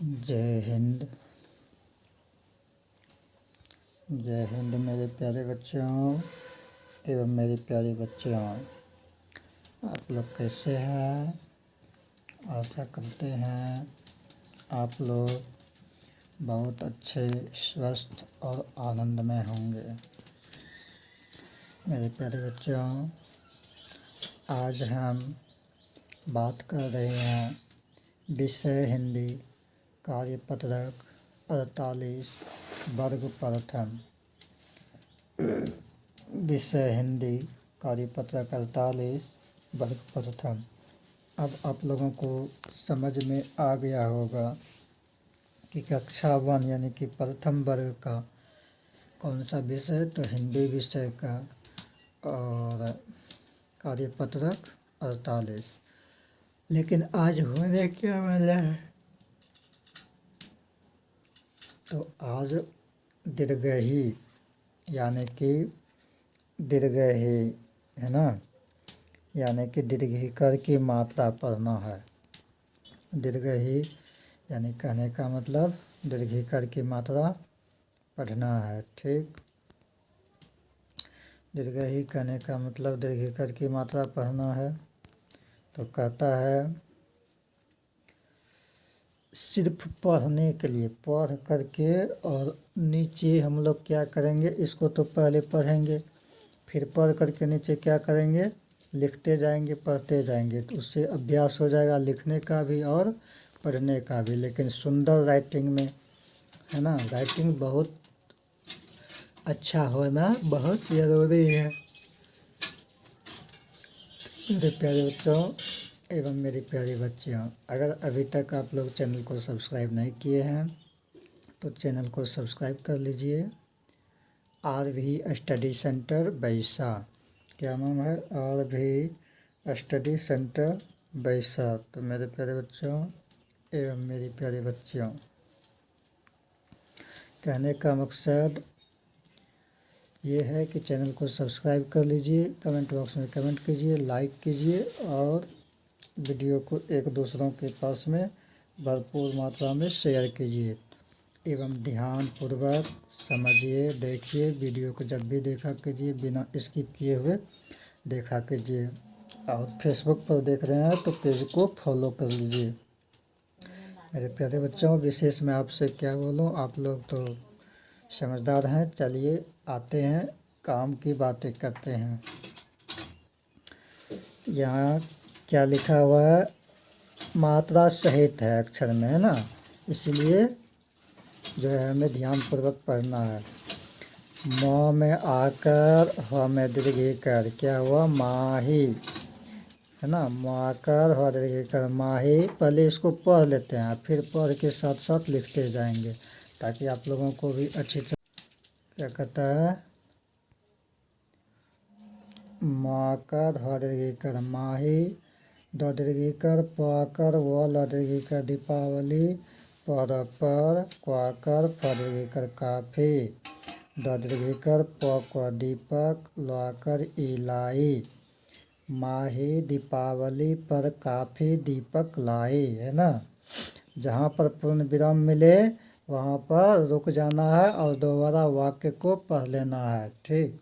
जय हिंद। जय हिंद मेरे प्यारे बच्चों एवं मेरी प्यारी बच्चियों। आप लोग कैसे हैं? आशा करते हैं आप लोग बहुत अच्छे, स्वस्थ और आनंद में होंगे। मेरे प्यारे बच्चों, आज हम बात कर रहे हैं विषय हिंदी कार्यपत्रक 48 वर्ग प्रथम। विषय हिंदी कार्यपत्रक 48 वर्ग प्रथम। अब आप लोगों को समझ में आ गया होगा कि कक्षा 1 यानी कि प्रथम वर्ग का कौन सा विषय, तो हिंदी विषय का, और कार्यपत्रक 48। लेकिन आज होने क्या वाला है, तो आज दीर्घही यानी कि दीर्घही है ना, यानी कि दीर्घिकार की मात्रा पढ़ना है। दीर्घही यानी कहने का मतलब दीर्घिकार की मात्रा पढ़ना है। ठीक, दीर्घही कहने का मतलब दीर्घिकार की मात्रा पढ़ना है। तो कहता है सिर्फ पढ़ने के लिए, पढ़ करके, और नीचे हम लोग क्या करेंगे, इसको तो पहले पढ़ेंगे, फिर पढ़ करके नीचे क्या करेंगे, लिखते जाएंगे, पढ़ते जाएंगे। तो उससे अभ्यास हो जाएगा लिखने का भी और पढ़ने का भी, लेकिन सुंदर राइटिंग में, है ना। राइटिंग बहुत अच्छा होना बहुत ज़रूरी है। मेरे प्यारे बच्चों एवं मेरी प्यारी बच्चियों, अगर अभी तक आप लोग चैनल को सब्सक्राइब नहीं किए हैं तो चैनल को सब्सक्राइब कर लीजिए। RV स्टडी सेंटर बैसा, क्या नाम है, RV स्टडी सेंटर बैसा। तो मेरे प्यारे बच्चों एवं मेरी प्यारी बच्चियों, कहने का मकसद ये है कि चैनल को सब्सक्राइब कर लीजिए, कमेंट बॉक्स में कमेंट कीजिए, लाइक कीजिए, और वीडियो को एक दूसरों के पास में भरपूर मात्रा में शेयर कीजिए। एवं ध्यानपूर्वक समझिए, देखिए, वीडियो को जब भी देखा कीजिए बिना स्किप किए हुए देखा कीजिए। और फेसबुक पर देख रहे हैं तो पेज को फॉलो कर लीजिए। मेरे प्यारे बच्चों, विशेष मैं आपसे क्या बोलूं, आप लोग तो समझदार हैं। चलिए आते हैं, काम की बातें करते हैं। यहाँ क्या लिखा हुआ है, मात्रा सहित है अक्षर में, है ना, इसलिए जो है हमें ध्यानपूर्वक पढ़ना है। म में आकर, ह में दीर्घिकार, क्या हुआ, माही, है ना। म आकर, ह दीर्घिकार, माही। पहले इसको पढ़ लेते हैं, फिर पढ़ के साथ साथ लिखते जाएंगे, ताकि आप लोगों को भी अच्छी तरह, क्या कहता है, म आकर, ह दीर्घिकार, माही, द दीर्घिकार, प आकर, व ल दीर्घिकार, दीपावली, पर, क्वाकर, फ दीर्घिकार, काफी, द दीर्घिकार, प दीपक, लवाकर, इलाई, माही दीपावली पर काफी दीपक लाई, है ना। जहाँ पर पूर्ण विराम मिले वहाँ पर रुक जाना है और दोबारा वाक्य को पढ़ लेना है। ठीक,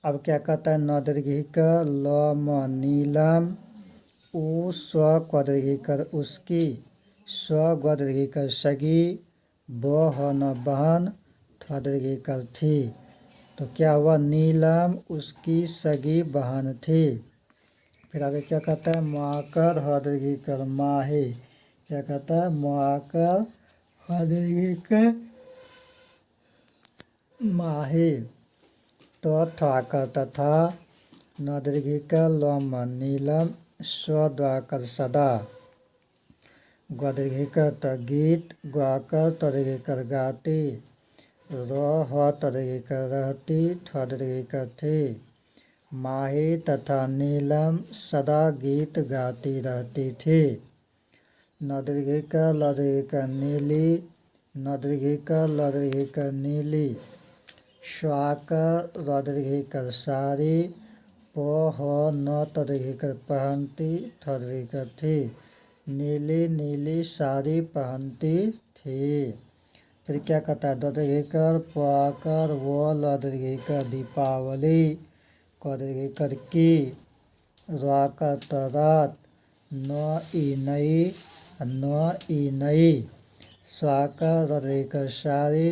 अब क्या कहता है, न दीर्घिकार, ल म नीलम, उ स्व दीर्घिकार, उसकी, स्व दीर्घिकार, सगी, ब ह न बहन, थ दीर्घिकार, थी। तो क्या हुआ, नीलम उसकी सगी बहन थी। फिर आगे क्या कहता है, माकर, ह दीर्घिकार, माही, क्या कहता है, माकर, ह दीर्घिकार, माही, तो ठाकर, तथा, न दीर्घिकार, लम नीलम, स्व द्वाकर, सदा, ग दीर्घिकार, गीत, ग्वाकर, त दीर्घिकार, गाती, ह त दीर्घिकार, रहती, ठ दीर्घिकार, थी। माही तथा नीलम सदा गीत गाती रहती थी। न दीर्घिकार, ल दीर्घिकार, नीली, न दीर्घिकार, ल दीर्घिकार, नीली, श्वाकर, र दीर्घिकार, सारी, प ह न त दीर्घिकार, पहनती, थ दीर्घिकार, थी। नीली नीली साड़ी पहनती थी। फिर क्या कहता है, दीर्घिकार पाकर वो दीर्घिकार दीपावली, दीर्घिकार की, रात, न ई नई, न ई नई, स्वाकर दीर्घिकार साड़ी,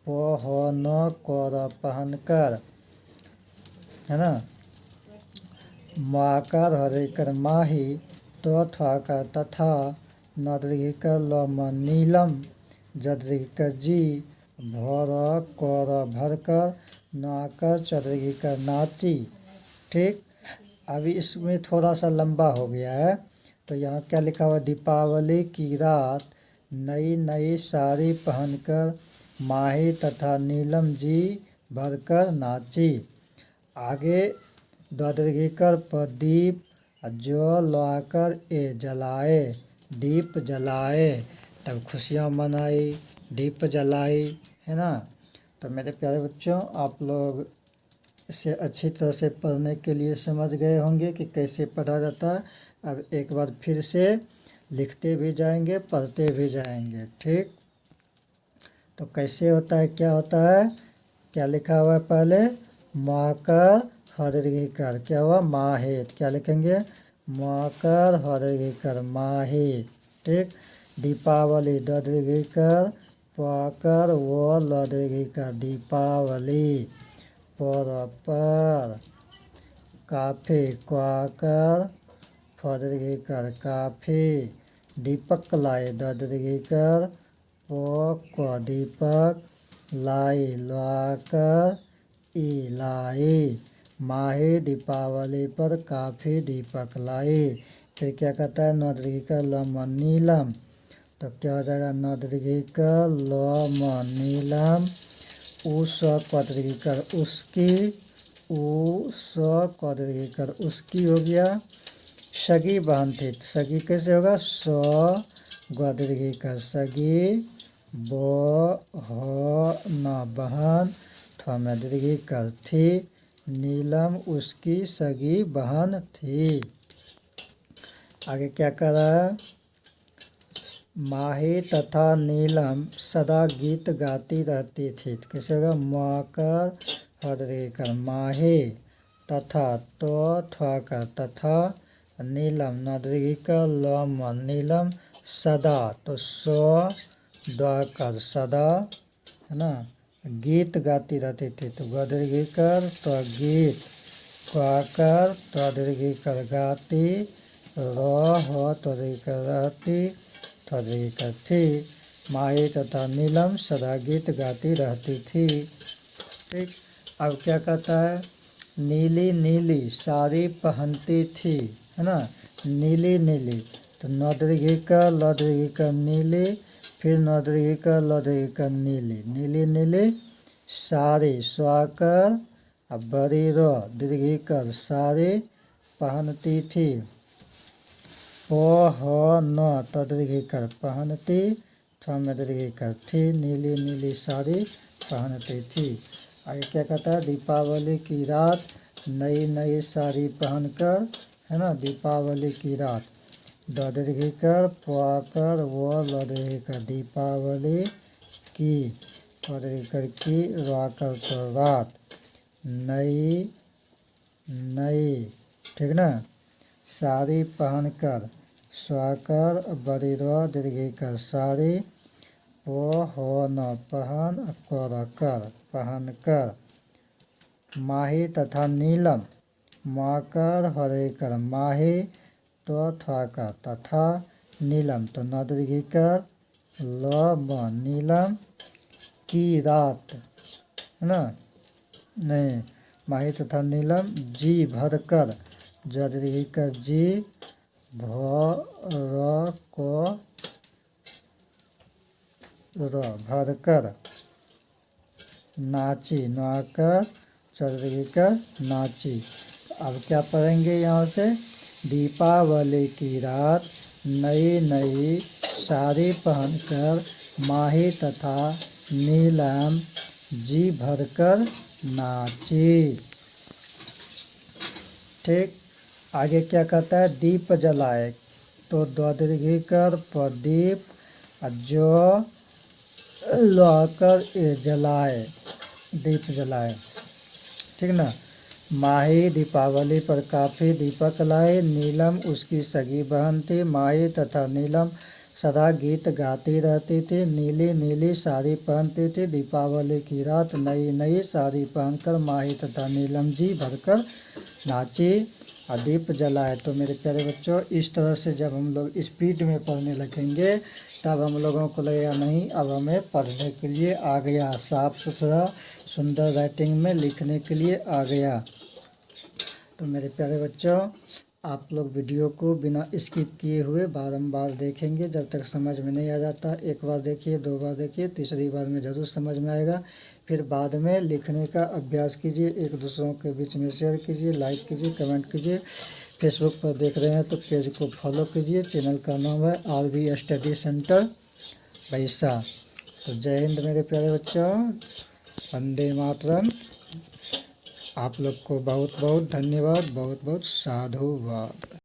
न कोर पहन कर, है ना। माकर हरिकर माही, तो ठाकर तथा, नदरिकर लम नीलम, जदरिकर जी, भर कर भरकर, नाकर चदरिकर नाची। ठीक, अभी इसमें थोड़ा सा लंबा हो गया है, तो यहाँ क्या लिखा हुआ, दीपावली की रात नई नई साड़ी पहनकर माही तथा नीलम जी भरकर नाची। आगे दीर्घिकार पर दीप जो लाकर जलाए, दीप जलाए, तब खुशियाँ मनाई, दीप जलाई, है ना। तो मेरे प्यारे बच्चों, आप लोग इसे अच्छी तरह से पढ़ने के लिए समझ गए होंगे कि कैसे पढ़ा जाता है। अब एक बार फिर से लिखते भी जाएंगे, पढ़ते भी जाएंगे। ठीक, तो कैसे होता है, क्या होता है, क्या लिखा हुआ है पहले, माकर हदीर्घिकार, क्या हुआ, माहे, क्या लिखेंगे, माकर हदीर्घिकार माहे। ठीक, दीपावली दीर्घिकार पाकर वो दीर्घिकार दीपावली, पर काफी क्वाकर फदीर्घिकार काफी, दीपक लाए दीर्घिकार को दीपक, लाई लाकर लाई, माही दीपावली पर काफ़ी दीपक लाई। फिर क्या कहता है, नदीर्घिकार लम नीलम, तो क्या हो जाएगा, नदीर्घिकार लम नीलम, उस दीर्घिकार उसकी, उस दीर्घिकार उसकी हो गया। सगी बहन थी, सगी कैसे होगा, दीर्घिकार सगी, न बहन, में दीर्घिकार थी, नीलम उसकी सगी बहन थी। आगे क्या कर रहा है, माही तथा नीलम सदा गीत गाती रहती थी, कैसे होगा, माकर हदीर्घिकार माही, तथा तो ठकर तथा, नीलम नदीर्घिकार लम नीलम, सदा तो कर सदा, है ना, गीत गाती रहती थी, तो दीर्घिकार तो गीत, क्वाकर तो दीर्घिकार गाती, तो दीर्घिकार रहती, तो दीर्घिकार थी, माही तथा नीलम सदा गीत गाती रहती थी। ठीक, अब क्या कहता है, नीली नीली साड़ी पहनती थी, है ना, नीली नीली, तो दीर्घिकार नीली, फिर दीर्घिकार नीली, नीली नीली साड़ी, स्वाकर बड़ी दीर्घिकार साड़ी पहनती थी, न दीर्घिकार पहनती, दीर्घिकार थी, नीली नीली साड़ी पहनती थी। आगे क्या कहता है, दीपावली की रात नई नई साड़ी पहनकर, है ना, दीपावली की रात, दीर्घिकार पाकर वो दीर्घिकार दीपावली की, दीर्घिकार की, राकर तो रात, नई नई, ठीक ना, साड़ी पहनकर, स्वाकर बड़ी दीर्घिकार साड़ी, न पहन कर पहनकर, माही तथा नीलम, माकर हरिकर माही, तो ठाकर तथा, नीलम तो नदीर्घिकार लम नीलम, की रात, है ना, नहीं, माही तथा नीलम जी भरकर, दीर्घिकार जी, भर को भरकर, नाची, नाकर दीर्घिकार नाची। अब क्या पढ़ेंगे यहाँ से, दीपावली की रात नई नई साड़ी पहनकर माही तथा नीलम जी भरकर नाची। ठीक, आगे क्या कहता है, दीप जलाए, तो द दीर्घिकार प दीप जो लौकर ए जलाए, दीप जलाए, ठीक ना। माही दीपावली पर काफ़ी दीपक लाए, नीलम उसकी सगी बहन थी। माही तथा नीलम सदा गीत गाती रहती थी। नीली नीली साड़ी पहनती थी। दीपावली की रात नई नई साड़ी पहनकर माही तथा नीलम जी भरकर नाची और दीप जलाए। तो मेरे प्यारे बच्चों, इस तरह से जब हम लोग स्पीड में पढ़ने लगेंगे तब हम लोगों को लगेगा नहीं, अब हमें पढ़ने के लिए आ गया, साफ़ सुथरा सुंदर राइटिंग में लिखने के लिए आ गया। तो मेरे प्यारे बच्चों, आप लोग वीडियो को बिना स्किप किए हुए बारंबार देखेंगे। जब तक समझ में नहीं आ जाता, एक बार देखिए, दो बार देखिए, तीसरी बार में ज़रूर समझ में आएगा। फिर बाद में लिखने का अभ्यास कीजिए, एक दूसरों के बीच में शेयर कीजिए, लाइक कीजिए, कमेंट कीजिए। फेसबुक पर देख रहे हैं तो पेज को फॉलो कीजिए। चैनल का नाम है RV स्टडी सेंटर भैंसा। तो जय हिंद मेरे प्यारे बच्चों, वंदे मातरम। आप लोग को बहुत बहुत धन्यवाद, बहुत बहुत साधुवाद।